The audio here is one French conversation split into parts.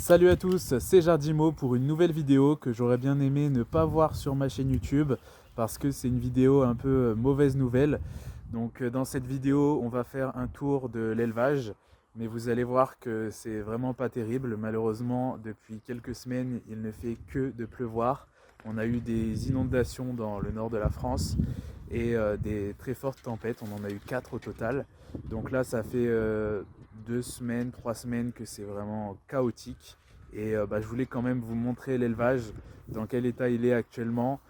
Salut à tous, c'est Jardimo pour une nouvelle vidéo que j'aurais bien aimé ne pas voir sur ma chaîne YouTube parce que c'est une vidéo un peu mauvaise nouvelle. Donc dans cette vidéo, on va faire un tour de l'élevage, mais vous allez voir que c'est vraiment pas terrible. Malheureusement, depuis quelques semaines, il ne fait que de pleuvoir. On a eu des inondations dans le nord de la France et des très fortes tempêtes. On en a eu 4 au total. Donc là, ça fait 2 semaines, 3 semaines que c'est vraiment chaotique. Et je voulais quand même vous montrer l'élevage, dans quel état il est actuellement.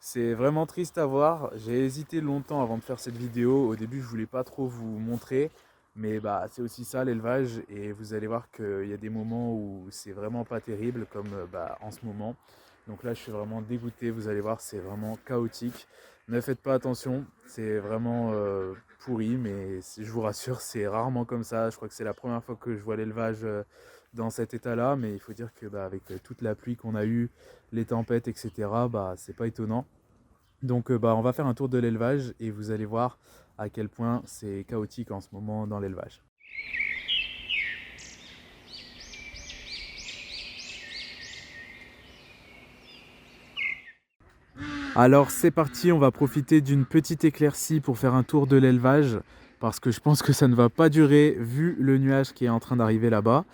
C'est vraiment triste à voir. J'ai hésité longtemps avant de faire cette vidéo. Au début, je voulais pas trop vous montrer. Mais c'est aussi ça l'élevage. Et vous allez voir qu'il y a des moments où c'est vraiment pas terrible, comme en ce moment. Donc là, je suis vraiment dégoûté. Vous allez voir, c'est vraiment chaotique. Ne faites pas attention. C'est vraiment pourri. Mais je vous rassure, c'est rarement comme ça. Je crois que c'est la première fois que je vois l'élevage dans cet état-là. Mais il faut dire que avec toute la pluie qu'on a eue, les tempêtes, etc., c'est pas étonnant. Donc on va faire un tour de l'élevage et vous allez voir à quel point c'est chaotique en ce moment dans l'élevage. Alors c'est parti, on va profiter d'une petite éclaircie pour faire un tour de l'élevage parce que je pense que ça ne va pas durer vu le nuage qui est en train d'arriver là-bas.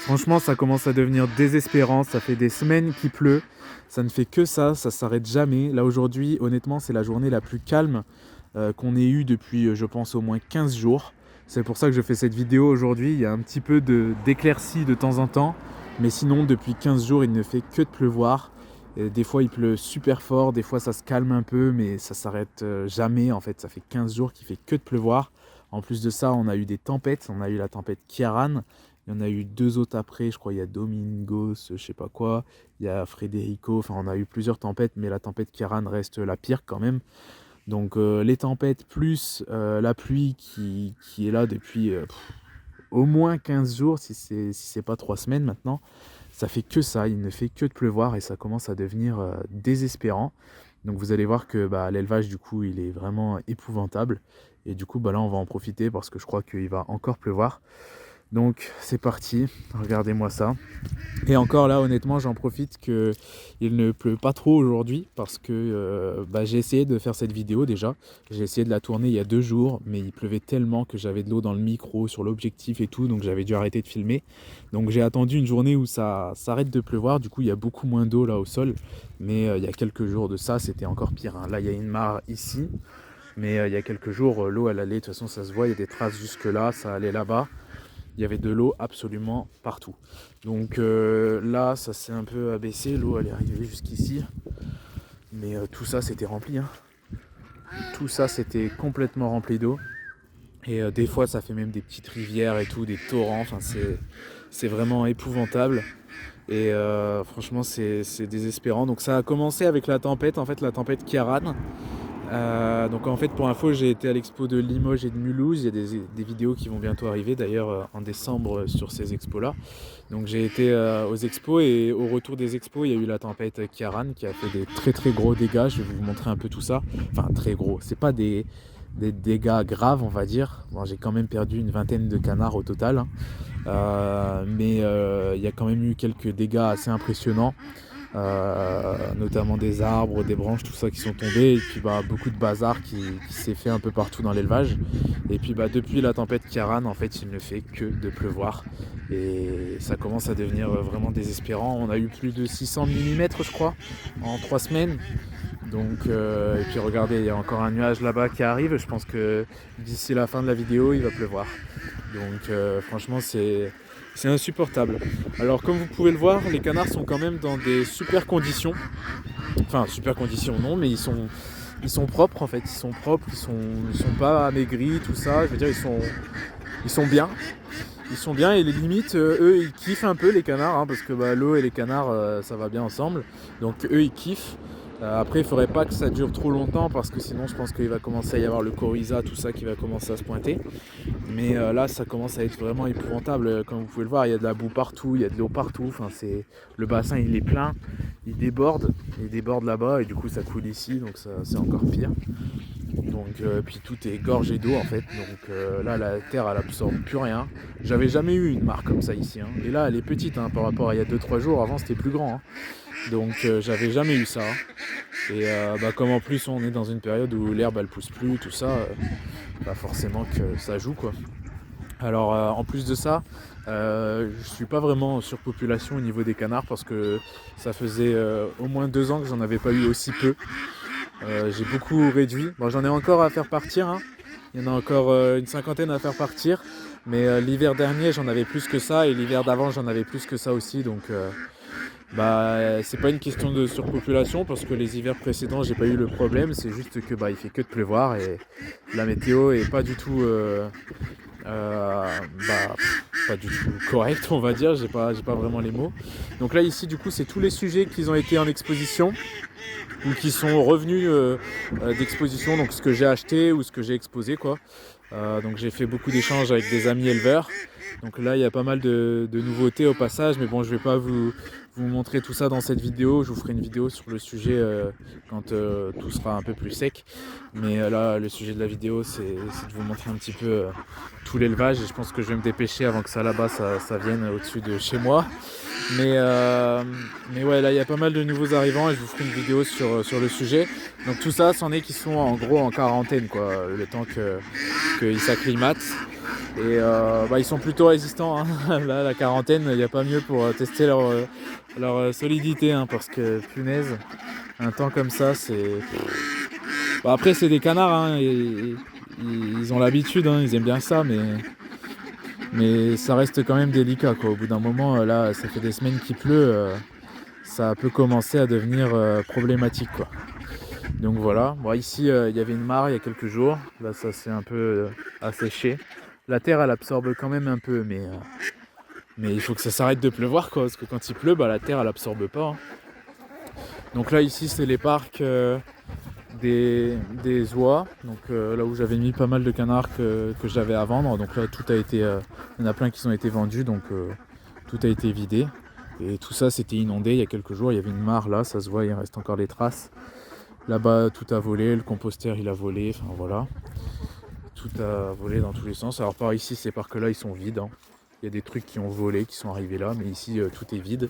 Franchement, ça commence à devenir désespérant, ça fait des semaines qu'il pleut, ça ne fait que ça s'arrête jamais. Là aujourd'hui, honnêtement, c'est la journée la plus calme qu'on ait eue depuis, je pense, au moins 15 jours. C'est pour ça que je fais cette vidéo aujourd'hui, il y a un petit peu d'éclaircie de temps en temps, mais sinon depuis 15 jours, il ne fait que de pleuvoir. Et des fois il pleut super fort, des fois ça se calme un peu, mais ça s'arrête jamais en fait. Ça fait 15 jours qu'il fait que de pleuvoir. En plus de ça, on a eu des tempêtes. On a eu la tempête Kiaran. Il y en a eu 2 autres après, je crois il y a Domingos, je sais pas quoi. Il y a Federico, enfin on a eu plusieurs tempêtes, mais la tempête Kiaran reste la pire quand même. Donc les tempêtes plus la pluie qui est là depuis au moins 15 jours, si c'est pas 3 semaines maintenant. Ça fait que ça, il ne fait que de pleuvoir et ça commence à devenir désespérant. Donc vous allez voir que l'élevage du coup il est vraiment épouvantable. Et du coup là on va en profiter parce que je crois qu'il va encore pleuvoir. Donc c'est parti, regardez-moi ça. Et encore là honnêtement j'en profite qu'il ne pleut pas trop aujourd'hui parce que j'ai essayé de faire cette vidéo déjà. J'ai essayé de la tourner il y a 2 jours mais il pleuvait tellement que j'avais de l'eau dans le micro, sur l'objectif et tout, donc j'avais dû arrêter de filmer. Donc j'ai attendu une journée où ça s'arrête de pleuvoir, du coup il y a beaucoup moins d'eau là au sol. Mais il y a quelques jours de ça c'était encore pire, hein. Là il y a une mare ici, mais il y a quelques jours l'eau elle allait, de toute façon ça se voit, il y a des traces jusque là, ça allait là-bas. Il y avait de l'eau absolument partout. Donc là, ça s'est un peu abaissé. L'eau, elle est arrivée jusqu'ici. Mais tout ça, c'était rempli, hein. Tout ça, c'était complètement rempli d'eau. Et des fois, ça fait même des petites rivières et tout, des torrents. Enfin, c'est vraiment épouvantable. Et franchement, c'est désespérant. Donc ça a commencé avec la tempête, en fait, la tempête Kiaran. Donc en fait pour info j'ai été à l'expo de Limoges et de Mulhouse, il y a des vidéos qui vont bientôt arriver d'ailleurs en décembre sur ces expos là. Donc j'ai été aux expos et au retour des expos il y a eu la tempête Kiaran qui a fait des très très gros dégâts. Je vais vous montrer un peu tout ça, enfin très gros, c'est pas des dégâts graves on va dire. Bon, j'ai quand même perdu une vingtaine de canards au total, hein. Mais il y a quand même eu quelques dégâts assez impressionnants. Notamment des arbres, des branches, tout ça qui sont tombés, et puis beaucoup de bazar qui s'est fait un peu partout dans l'élevage. Et puis depuis la tempête Kiaran, en fait, il ne fait que de pleuvoir et ça commence à devenir vraiment désespérant. On a eu plus de 600 mm je crois en 3 semaines. Donc et puis regardez, il y a encore un nuage là-bas qui arrive. Je pense que d'ici la fin de la vidéo, il va pleuvoir. Donc franchement, c'est insupportable. Alors comme vous pouvez le voir, les canards sont quand même dans des super conditions. Enfin, super conditions non, mais ils sont propres en fait. Ils sont propres, ils sont pas amaigris, tout ça. Je veux dire, ils sont bien. Ils sont bien et les limites, eux, ils kiffent un peu les canards, hein, parce que l'eau et les canards, ça va bien ensemble. Donc eux, ils kiffent. Après, il ne faudrait pas que ça dure trop longtemps parce que sinon, je pense qu'il va commencer à y avoir le coryza, tout ça qui va commencer à se pointer. Mais là, ça commence à être vraiment épouvantable. Comme vous pouvez le voir, il y a de la boue partout, il y a de l'eau partout. Enfin, le bassin, il est plein, il déborde là-bas et du coup, ça coule ici, donc ça, c'est encore pire. Donc puis tout est gorgé d'eau en fait. Donc là la terre elle absorbe plus rien. J'avais jamais eu une mare comme ça ici, hein. Et là elle est petite, hein, par rapport à il y a 2-3 jours. Avant c'était plus grand, hein. Donc j'avais jamais eu ça, hein. Et comme en plus on est dans une période où l'herbe elle pousse plus, tout ça, forcément que ça joue quoi. Alors en plus de ça, je suis pas vraiment en surpopulation au niveau des canards parce que ça faisait au moins 2 ans que j'en avais pas eu aussi peu. J'ai beaucoup réduit. Bon, j'en ai encore à faire partir, hein. Il y en a encore une cinquantaine à faire partir. Mais l'hiver dernier j'en avais plus que ça et l'hiver d'avant j'en avais plus que ça aussi. Donc c'est pas une question de surpopulation parce que les hivers précédents j'ai pas eu le problème. C'est juste que il fait que de pleuvoir et la météo est pas du tout pas du tout correcte, on va dire. J'ai pas vraiment les mots. Donc là ici du coup c'est tous les sujets qui ont été en exposition ou qui sont revenus d'exposition, donc ce que j'ai acheté ou ce que j'ai exposé quoi. Donc j'ai fait beaucoup d'échanges avec des amis éleveurs. Donc là il y a pas mal de nouveautés au passage, mais bon je vais pas vous montrer tout ça dans cette vidéo. Je vous ferai une vidéo sur le sujet quand tout sera un peu plus sec. Mais là le sujet de la vidéo c'est de vous montrer un petit peu tout l'élevage, et je pense que je vais me dépêcher avant que ça là-bas ça vienne au-dessus de chez moi. Mais ouais, là il y a pas mal de nouveaux arrivants et je vous ferai une vidéo sur le sujet. Donc tout ça, c'en est qui sont en gros en quarantaine quoi, le temps qu'ils s'acclimatent. Et ils sont plutôt résistants, hein. Là la quarantaine, il n'y a pas mieux pour tester leur solidité, hein, parce que punaise, un temps comme ça c'est... après c'est des canards, hein, et ils ont l'habitude, hein, ils aiment bien ça, mais ça reste quand même délicat quoi. Au bout d'un moment, là ça fait des semaines qu'il pleut, ça peut commencer à devenir problématique quoi. Donc voilà, bon, ici il y avait une mare il y a quelques jours, là ça s'est un peu asséché. La terre elle absorbe quand même un peu, mais il faut que ça s'arrête de pleuvoir quoi, parce que quand il pleut, la terre elle absorbe pas, hein. Donc là ici c'est les parcs des oies, donc là où j'avais mis pas mal de canards que j'avais à vendre. Donc là tout a été, il y en a plein qui ont été vendus, donc tout a été vidé. Et tout ça c'était inondé il y a quelques jours, il y avait une mare là, ça se voit, il reste encore des traces. Là-bas tout a volé, le composteur il a volé, enfin voilà. Tout a volé dans tous les sens. Alors par ici ces parcs là ils sont vides, hein. Il y a des trucs qui ont volé, qui sont arrivés là, mais ici tout est vide.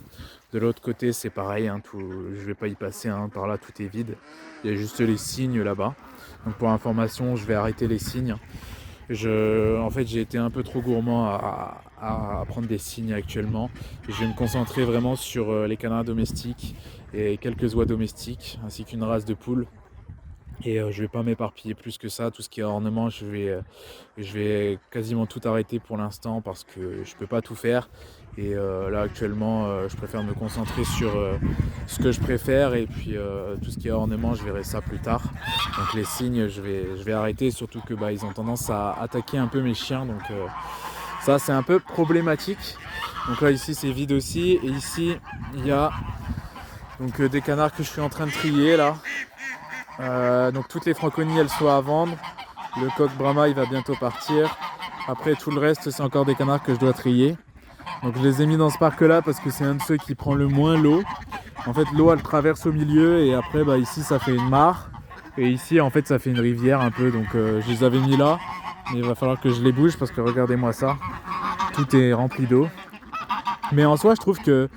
De l'autre côté c'est pareil, hein, je vais pas y passer, hein, par là tout est vide. Il y a juste les cygnes là-bas. Donc pour information je vais arrêter les cygnes. En fait j'ai été un peu trop gourmand à prendre des cygnes actuellement. Je vais me concentrer vraiment sur les canards domestiques et quelques oies domestiques, ainsi qu'une race de poules. Et je vais pas m'éparpiller plus que ça. Tout ce qui est ornement, je vais quasiment tout arrêter pour l'instant parce que je peux pas tout faire. Et là actuellement, je préfère me concentrer sur ce que je préfère, et puis tout ce qui est ornement, je verrai ça plus tard. Donc les cygnes, je vais arrêter, surtout que ils ont tendance à attaquer un peu mes chiens. Donc ça c'est un peu problématique. Donc là ici c'est vide aussi, et ici il y a donc des canards que je suis en train de trier là. Donc toutes les franconies elles sont à vendre. Le coq Brahma il va bientôt partir. Après tout le reste c'est encore des canards que je dois trier. Donc je les ai mis dans ce parc là parce que c'est un de ceux qui prend le moins l'eau. En fait l'eau elle traverse au milieu, et après ici ça fait une mare. Et ici en fait ça fait une rivière un peu. Donc je les avais mis là. Mais il va falloir que je les bouge parce que regardez-moi ça. Tout est rempli d'eau. Mais en soi je trouve que...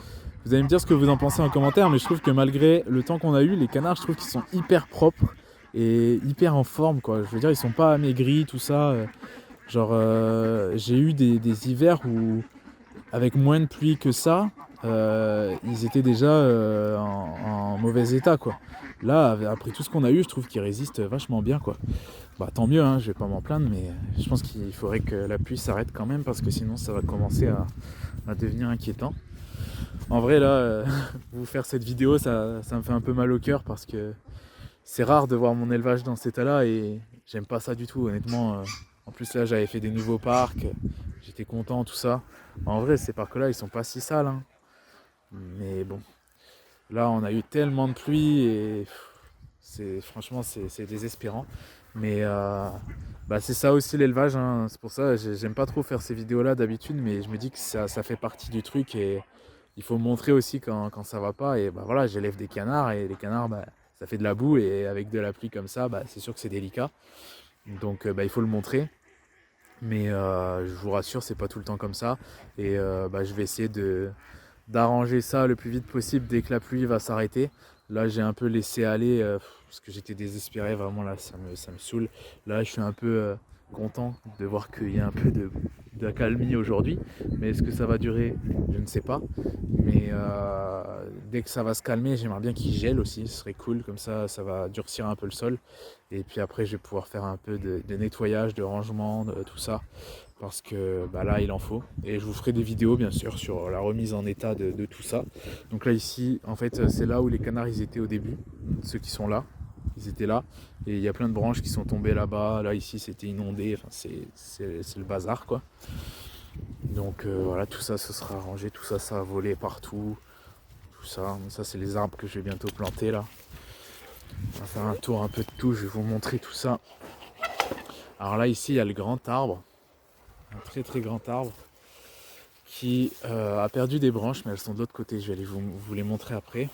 Vous allez me dire ce que vous en pensez en commentaire, mais je trouve que malgré le temps qu'on a eu, les canards, je trouve qu'ils sont hyper propres et hyper en forme quoi. Je veux dire, ils sont pas amaigris, tout ça. J'ai eu des hivers où, avec moins de pluie que ça, ils étaient déjà en mauvais état quoi. Là, après tout ce qu'on a eu, je trouve qu'ils résistent vachement bien quoi. Tant mieux, hein, je vais pas m'en plaindre, mais je pense qu'il faudrait que la pluie s'arrête quand même, parce que sinon ça va commencer à devenir inquiétant. En vrai là, vous faire cette vidéo ça me fait un peu mal au cœur, parce que c'est rare de voir mon élevage dans cet état là, et j'aime pas ça du tout honnêtement. En plus là j'avais fait des nouveaux parcs, j'étais content tout ça. En vrai ces parcs là ils sont pas si sales, hein. Mais bon, là on a eu tellement de pluie et franchement c'est désespérant. Mais c'est ça aussi l'élevage, hein. C'est pour ça j'aime pas trop faire ces vidéos là d'habitude, mais je me dis que ça fait partie du truc, et il faut montrer aussi quand ça va pas. Et voilà, j'élève des canards, et les canards ça fait de la boue et avec de la pluie comme ça, c'est sûr que c'est délicat. Donc il faut le montrer. Mais je vous rassure, c'est pas tout le temps comme ça. Et je vais essayer d'arranger ça le plus vite possible dès que la pluie va s'arrêter. Là, j'ai un peu laissé aller parce que j'étais désespéré. Vraiment, là, ça me saoule. Là, je suis un peu content de voir qu'il y a un peu d'accalmie aujourd'hui. Mais est-ce que ça va durer? Je ne sais pas. Mais dès que ça va se calmer, j'aimerais bien qu'il gèle aussi. Ce serait cool. Comme ça va durcir un peu le sol. Et puis après, je vais pouvoir faire un peu de nettoyage, de rangement, de tout ça. Parce que là, il en faut. Et je vous ferai des vidéos, bien sûr, sur la remise en état de tout ça. Donc là, ici, en fait, c'est là où les canards, ils étaient au début. Ceux qui sont là, ils étaient là. Et il y a plein de branches qui sont tombées là-bas. Là, ici, c'était inondé. Enfin, c'est le bazar, quoi. Donc voilà, tout ça, ce sera rangé. Tout ça, ça a volé partout. Tout ça. Ça, c'est les arbres que je vais bientôt planter, là. On va faire un tour un peu de tout, je vais vous montrer tout ça. Alors là ici il y a le grand arbre, un très très grand arbre qui a perdu des branches, mais elles sont de l'autre côté, je vais aller vous les montrer après.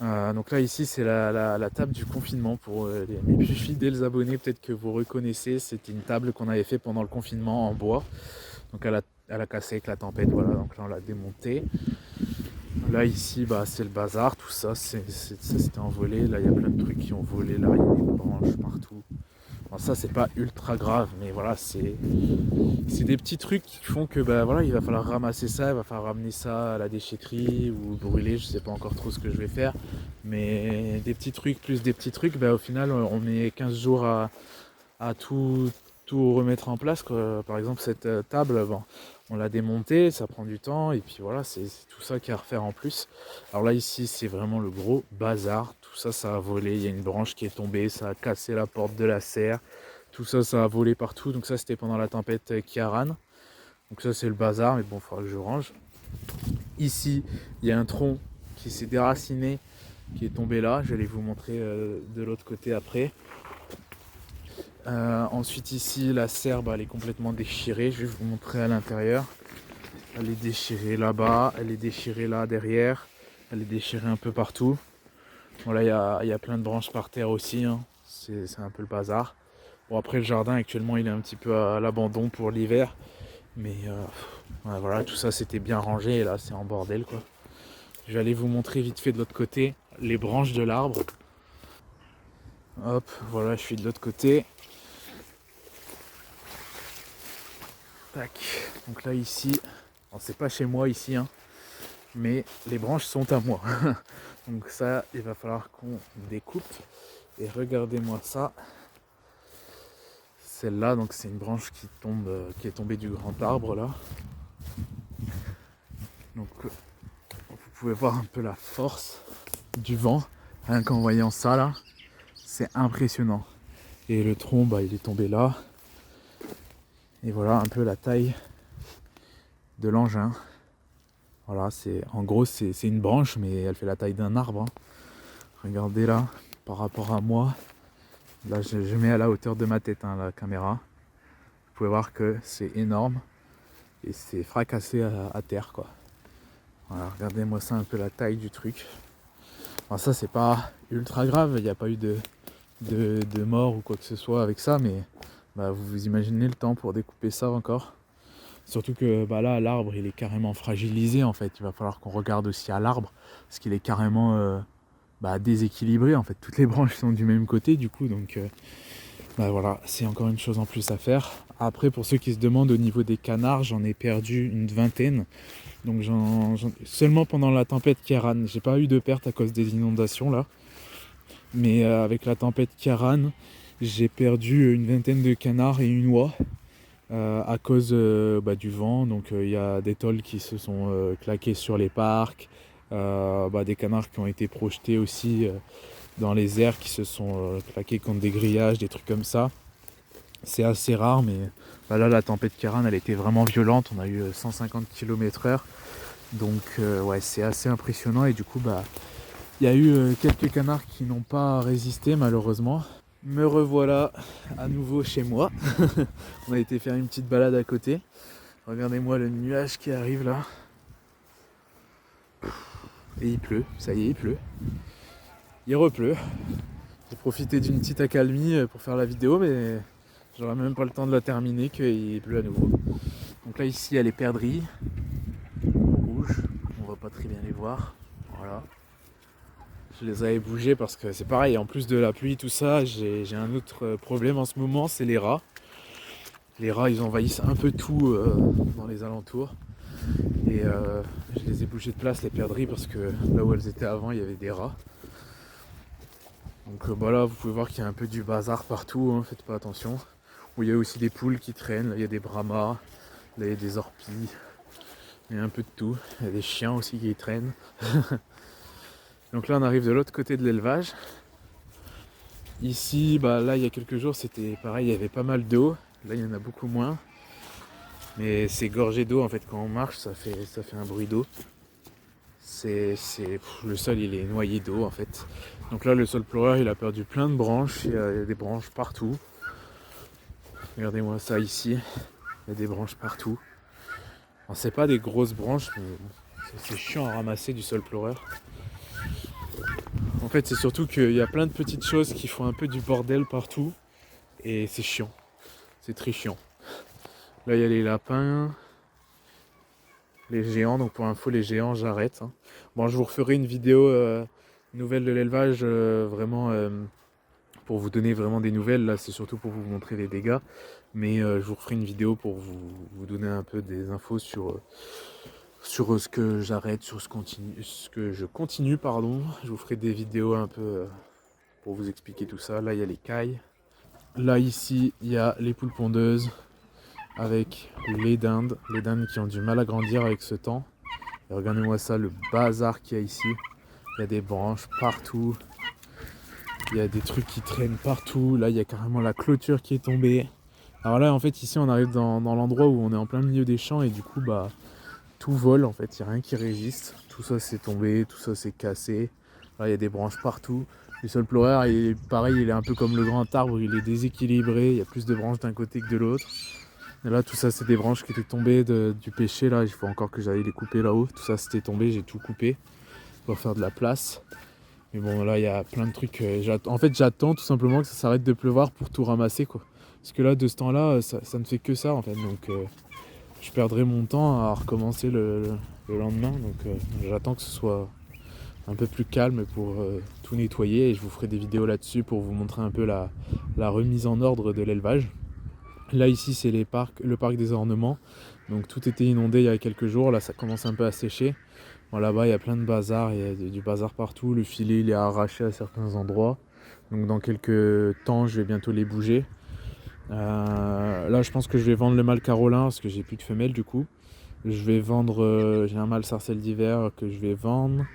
Donc là ici c'est la table du confinement pour mes plus fidèles abonnés, peut-être que vous reconnaissez, c'était une table qu'on avait fait pendant le confinement en bois. Donc elle a cassé avec la tempête, voilà, donc là on l'a démontée. Là ici c'est le bazar, tout ça, ça s'était envolé, là il y a plein de trucs qui ont volé, là il y a des branches partout. Bon, ça c'est pas ultra grave, mais voilà, c'est des petits trucs qui font que voilà, il va falloir ramasser ça, il va falloir ramener ça à la déchetterie ou brûler, je sais pas encore trop ce que je vais faire. Mais des petits trucs plus des petits trucs, au final on met 15 jours à tout remettre en place, quoi. Par exemple cette table, on l'a démontée, ça prend du temps et puis voilà, c'est tout ça qu'il y a à refaire en plus. Alors là ici c'est vraiment le gros bazar, tout ça ça a volé, il y a une branche qui est tombée, ça a cassé la porte de la serre, tout ça ça a volé partout, donc ça c'était pendant la tempête Kiaran. Donc ça c'est le bazar, mais bon il faudra que je range. Ici il y a un tronc qui s'est déraciné, qui est tombé là, je vais vous montrer de l'autre côté après. Ensuite ici la serre elle est complètement déchirée, je vais vous montrer à l'intérieur. Elle est déchirée là-bas, elle est déchirée là derrière, elle est déchirée un peu partout. Bon là il y a plein de branches par terre aussi, hein. C'est un peu le bazar. Bon après le jardin actuellement il est un petit peu à l'abandon pour l'hiver. Mais voilà, tout ça c'était bien rangé et là c'est en bordel, quoi. Je vais aller vous montrer vite fait de l'autre côté les branches de l'arbre. Hop, voilà, je suis de l'autre côté. Tac. Donc là ici, c'est pas chez moi ici, hein, mais les branches sont à moi. Donc ça, il va falloir qu'on découpe. Et regardez-moi ça. Celle-là, donc c'est une branche qui tombe, qui est tombée du grand arbre là. Donc vous pouvez voir un peu la force du vent, rien qu'en voyant ça là, c'est impressionnant. Et le tronc, il est tombé là. Et voilà un peu la taille de l'engin. Voilà, en gros c'est une branche, mais elle fait la taille d'un arbre, hein. Regardez là, par rapport à moi, là je mets à la hauteur de ma tête, hein, la caméra. Vous pouvez voir que c'est énorme et c'est fracassé à terre, quoi. Voilà, regardez-moi ça un peu la taille du truc. Alors ça c'est pas ultra grave, il n'y a pas eu de mort ou quoi que ce soit avec ça, mais vous imaginez le temps pour découper ça encore. Surtout que là l'arbre il est carrément fragilisé en fait, il va falloir qu'on regarde aussi à l'arbre parce qu'il est carrément déséquilibré en fait, toutes les branches sont du même côté du coup, donc voilà, c'est encore une chose en plus à faire. Après pour ceux qui se demandent, au niveau des canards, j'en ai perdu une vingtaine. Donc seulement pendant la tempête Kiaran, j'ai pas eu de perte à cause des inondations là. Mais avec la tempête Kiaran, j'ai perdu une vingtaine de canards et une oie à cause du vent. Donc il y a des tôles qui se sont claquées sur les parcs, des canards qui ont été projetés aussi dans les airs, qui se sont claqués contre des grillages, des trucs comme ça. C'est assez rare, mais là la tempête Kiaran elle était vraiment violente, on a eu 150 km/h. Donc ouais, c'est assez impressionnant et du coup il y a eu quelques canards qui n'ont pas résisté malheureusement. Me revoilà à nouveau chez moi. On a été faire une petite balade à côté. Regardez-moi le nuage qui arrive là. Et il pleut, ça y est, il pleut. il repleut. J'ai profité d'une petite accalmie pour faire la vidéo, mais j'aurai même pas le temps de la terminer qu'il pleut à nouveau. Donc là ici il y a les perdrix rouges, on va pas très bien les voir. Voilà. Je les avais bougés parce que c'est pareil, en plus de la pluie, tout ça, j'ai un autre problème en ce moment, c'est les rats. Les rats ils envahissent un peu tout dans les alentours. Et je les ai bougés de place les perdrix parce que là où elles étaient avant il y avait des rats. Donc voilà, vous pouvez voir qu'il y a un peu du bazar partout, hein, faites pas attention. Où il y a aussi des poules qui traînent, là il y a des brahmas, là il y a des orpies, il y a un peu de tout. Il y a des chiens aussi qui traînent. Donc là on arrive de l'autre côté de l'élevage. Ici, bah là il y a quelques jours c'était pareil, il y avait pas mal d'eau. Là il y en a beaucoup moins. Mais c'est gorgé d'eau en fait, quand on marche ça fait un bruit d'eau. Le sol il est noyé d'eau en fait. Donc là le sol pleureur il a perdu plein de branches, il y a des branches partout. Regardez-moi ça ici, il y a des branches partout. Alors, c'est pas des grosses branches mais c'est chiant à ramasser du sol pleureur. En fait c'est surtout qu'il y a plein de petites choses qui font un peu du bordel partout et c'est chiant, c'est très chiant. Là il y a les lapins. Les géants, donc pour info les géants j'arrête. Hein. Bon je vous referai une vidéo nouvelle de l'élevage vraiment pour vous donner vraiment des nouvelles. Là c'est surtout pour vous montrer les dégâts. Mais je vous referai une vidéo pour vous donner un peu des infos sur ce que j'arrête, sur ce que je continue pardon. Je vous ferai des vidéos un peu pour vous expliquer tout ça. Là il y a les cailles. Là ici il y a les poules pondeuses. Avec les dindes qui ont du mal à grandir avec ce temps. Et regardez-moi ça, le bazar qu'il y a ici. Il y a des branches partout. Il y a des trucs qui traînent partout. Là, il y a carrément la clôture qui est tombée. Alors là, en fait, ici, on arrive dans l'endroit où on est en plein milieu des champs et du coup, bah, tout vole en fait. Il n'y a rien qui résiste. Tout ça, c'est tombé. Tout ça, c'est cassé. Là, il y a des branches partout. Le sol pleureur, il est pareil, il est un peu comme le grand arbre. Il est déséquilibré. Il y a plus de branches d'un côté que de l'autre. Et là tout ça c'est des branches qui étaient tombées du pêcher, là il faut encore que j'aille les couper là-haut. Tout ça c'était tombé, j'ai tout coupé pour faire de la place. Mais bon là il y a plein de trucs. En fait j'attends tout simplement que ça s'arrête de pleuvoir pour tout ramasser quoi. Parce que là de ce temps là ça ne fait que ça en fait. Donc je perdrai mon temps à recommencer le lendemain. Donc j'attends que ce soit un peu plus calme pour tout nettoyer. Et je vous ferai des vidéos là-dessus pour vous montrer un peu la remise en ordre de l'élevage. Là ici c'est le parc des ornements, donc tout était inondé il y a quelques jours, là ça commence un peu à sécher. Bon, là-bas il y a plein de bazar, il y a du bazar partout, le filet il est arraché à certains endroits. Donc dans quelques temps je vais bientôt les bouger. Là je pense que je vais vendre le mâle carolin parce que j'ai plus de femelles du coup. Je vais vendre, j'ai un mâle sarcelle d'hiver que je vais vendre.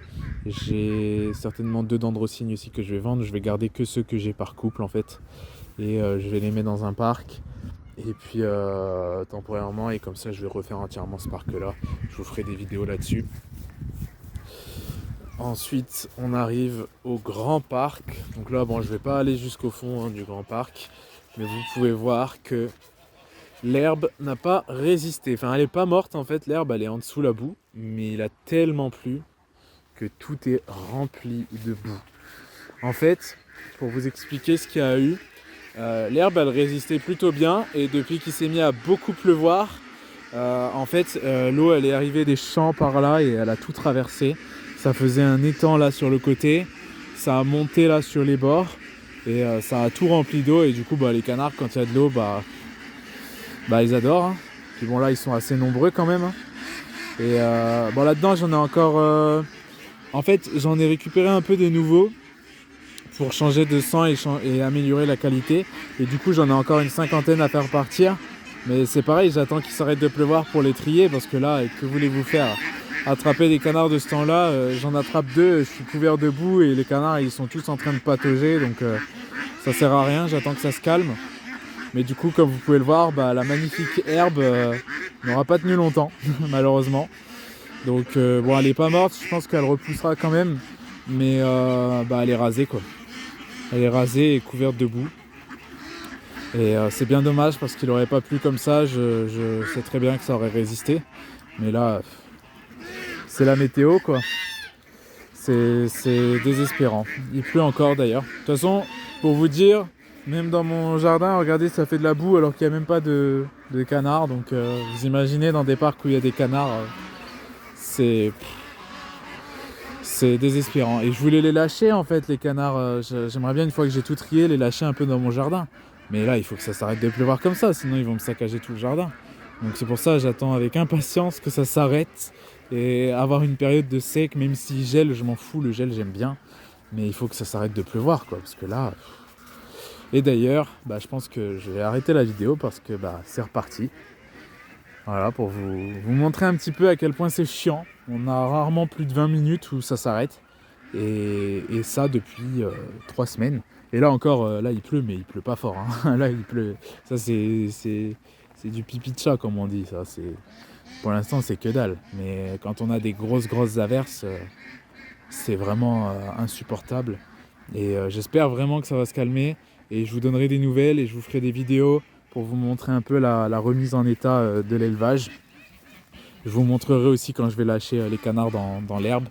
J'ai certainement 2 dendrocygnes aussi que je vais vendre, je vais garder que ceux que j'ai par couple en fait. Et je vais les mettre dans un parc. Et puis temporairement, et comme ça je vais refaire entièrement ce parc là. Je vous ferai des vidéos là-dessus. Ensuite on arrive au grand parc. Donc là bon je vais pas aller jusqu'au fond du grand parc. Mais vous pouvez voir que l'herbe n'a pas résisté. Enfin elle est pas morte en fait, l'herbe elle est en dessous la boue. Mais il a tellement plu que tout est rempli de boue. En fait, pour vous expliquer ce qu'il y a eu, l'herbe elle résistait plutôt bien et depuis qu'il s'est mis à beaucoup pleuvoir, en fait l'eau elle est arrivée des champs par là et elle a tout traversé. Ça faisait un étang là sur le côté, ça a monté là sur les bords et ça a tout rempli d'eau et du coup bah, les canards quand il y a de l'eau bah ils adorent. Hein. Puis bon là ils sont assez nombreux quand même. Hein. Et bon là-dedans j'en ai encore... En fait j'en ai récupéré un peu des nouveaux pour changer de sang et améliorer la qualité. Et du coup j'en ai encore une 50aine à faire partir. Mais c'est pareil, j'attends qu'il s'arrête de pleuvoir pour les trier parce que là, que voulez-vous faire? Attraper des canards de ce temps-là, j'en attrape 2, je suis couvert de boue et les canards ils sont tous en train de patauger donc ça sert à rien, j'attends que ça se calme. Mais du coup comme vous pouvez le voir, bah, la magnifique herbe n'aura pas tenu longtemps malheureusement. Donc bon elle est pas morte, je pense qu'elle repoussera quand même. Mais bah, elle est rasée quoi. Elle est rasée et couverte de boue. Et c'est bien dommage parce qu'il n'aurait pas plu comme ça, je sais très bien que ça aurait résisté. Mais là, c'est la météo quoi. C'est désespérant. Il pleut encore d'ailleurs. De toute façon, pour vous dire, même dans mon jardin, regardez, ça fait de la boue alors qu'il n'y a même pas de canards. Donc vous imaginez dans des parcs où il y a des canards, c'est désespérant. Et je voulais les lâcher en fait, les canards. J'aimerais bien, une fois que j'ai tout trié, les lâcher un peu dans mon jardin. Mais là, il faut que ça s'arrête de pleuvoir comme ça, sinon ils vont me saccager tout le jardin. Donc c'est pour ça que j'attends avec impatience que ça s'arrête et avoir une période de sec, même si gèle, je m'en fous, le gel j'aime bien. Mais il faut que ça s'arrête de pleuvoir quoi, parce que là... Et d'ailleurs, je pense que je vais arrêter la vidéo parce que c'est reparti. Voilà, pour vous montrer un petit peu à quel point c'est chiant. On a rarement plus de 20 minutes où ça s'arrête. Et ça depuis 3 semaines. Et là encore, là il pleut, mais il pleut pas fort. Hein. Là il pleut. Ça c'est du pipi de chat comme on dit. Ça, pour l'instant c'est que dalle. Mais quand on a des grosses averses, c'est vraiment insupportable. Et j'espère vraiment que ça va se calmer. Et je vous donnerai des nouvelles et je vous ferai des vidéos pour vous montrer un peu la remise en état de l'élevage. Je vous montrerai aussi quand je vais lâcher les canards dans l'herbe.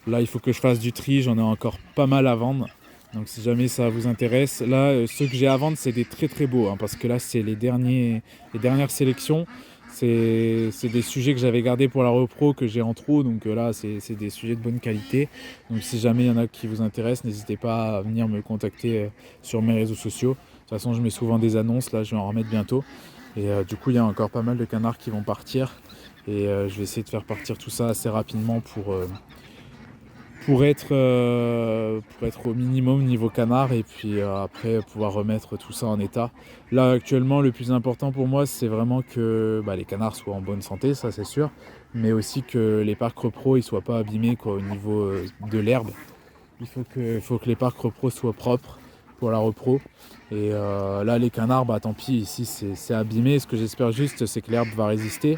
Là, il faut que je fasse du tri, j'en ai encore pas mal à vendre. Donc si jamais ça vous intéresse, là, ceux que j'ai à vendre, c'est des très beaux. Hein, parce que là, c'est les dernières sélections. C'est des sujets que j'avais gardés pour la repro, que j'ai en trop. Donc là, c'est des sujets de bonne qualité. Donc si jamais il y en a qui vous intéressent, n'hésitez pas à venir me contacter sur mes réseaux sociaux. De toute façon, je mets souvent des annonces. Là, je vais en remettre bientôt. Et du coup, il y a encore pas mal de canards qui vont partir. Et je vais essayer de faire partir tout ça assez rapidement pour être au minimum niveau canard et puis après pouvoir remettre tout ça en état. Là actuellement le plus important pour moi c'est vraiment que les canards soient en bonne santé, ça c'est sûr, mais aussi que les parcs repro ils soient pas abîmés quoi, au niveau de l'herbe. Il faut que les parcs repro soient propres pour la repro. Et là les canards tant pis, ici c'est abîmé. Ce que j'espère juste c'est que l'herbe va résister.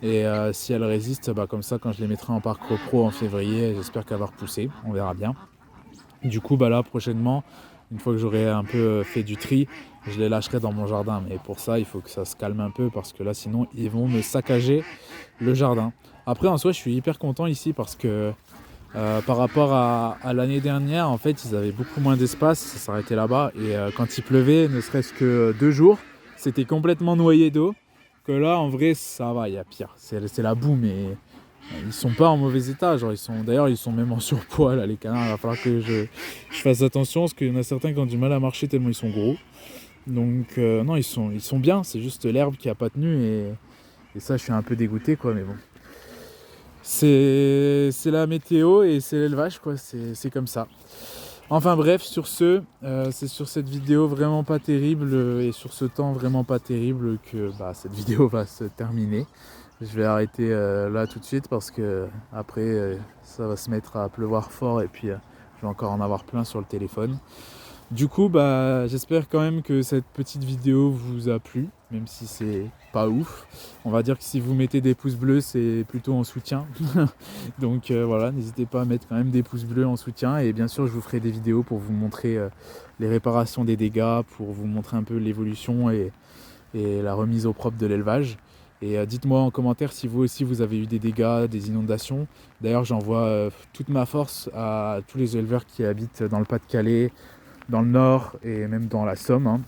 Et si elle résiste, comme ça, quand je les mettrai en parc repro en février, j'espère qu'elle va repousser, on verra bien. Du coup, là, prochainement, une fois que j'aurai un peu fait du tri, je les lâcherai dans mon jardin. Mais pour ça, il faut que ça se calme un peu parce que là, sinon, ils vont me saccager le jardin. Après, en soi, je suis hyper content ici parce que par rapport à l'année dernière, en fait, ils avaient beaucoup moins d'espace, ça s'arrêtait là-bas. Et quand il pleuvait, ne serait-ce que 2 jours, c'était complètement noyé d'eau. Que là en vrai ça va, il y a pire, c'est la boue, mais ils sont pas en mauvais état, genre ils sont même en surpoids là les canards. Il va falloir que je fasse attention parce qu'il y en a certains qui ont du mal à marcher tellement ils sont gros. Donc non, ils sont bien, c'est juste l'herbe qui a pas tenu et ça je suis un peu dégoûté quoi, mais bon, c'est la météo et c'est l'élevage quoi, c'est comme ça. Enfin bref, sur ce, c'est sur cette vidéo vraiment pas terrible et sur ce temps vraiment pas terrible que cette vidéo va se terminer. Je vais arrêter là tout de suite parce que après ça va se mettre à pleuvoir fort et puis je vais encore en avoir plein sur le téléphone. Du coup, j'espère quand même que cette petite vidéo vous a plu, même si c'est pas ouf. On va dire que si vous mettez des pouces bleus, c'est plutôt en soutien. Donc voilà, n'hésitez pas à mettre quand même des pouces bleus en soutien. Et bien sûr, je vous ferai des vidéos pour vous montrer les réparations des dégâts, pour vous montrer un peu l'évolution et la remise au propre de l'élevage. Et dites-moi en commentaire si vous aussi vous avez eu des dégâts, des inondations. D'ailleurs, j'envoie toute ma force à tous les éleveurs qui habitent dans le Pas-de-Calais, dans le Nord et même dans la Somme. Hein.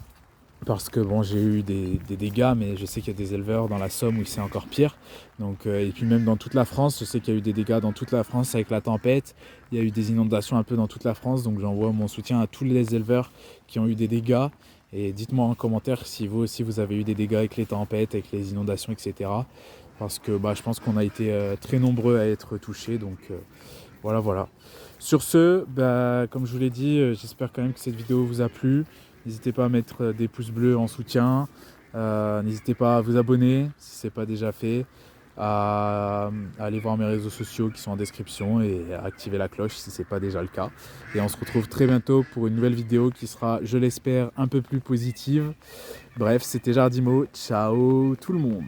Parce que j'ai eu des dégâts, mais je sais qu'il y a des éleveurs dans la Somme où c'est encore pire. Donc, et puis même dans toute la France, je sais qu'il y a eu des dégâts dans toute la France avec la tempête. Il y a eu des inondations un peu dans toute la France. Donc j'envoie mon soutien à tous les éleveurs qui ont eu des dégâts. Et dites-moi en commentaire si vous aussi vous avez eu des dégâts avec les tempêtes, avec les inondations, etc. Parce que je pense qu'on a été très nombreux à être touchés. Donc voilà. Sur ce, comme je vous l'ai dit, j'espère quand même que cette vidéo vous a plu. N'hésitez pas à mettre des pouces bleus en soutien. N'hésitez pas à vous abonner si ce n'est pas déjà fait. À aller voir mes réseaux sociaux qui sont en description et à activer la cloche si ce n'est pas déjà le cas. Et on se retrouve très bientôt pour une nouvelle vidéo qui sera, je l'espère, un peu plus positive. Bref, c'était Jardimo. Ciao tout le monde.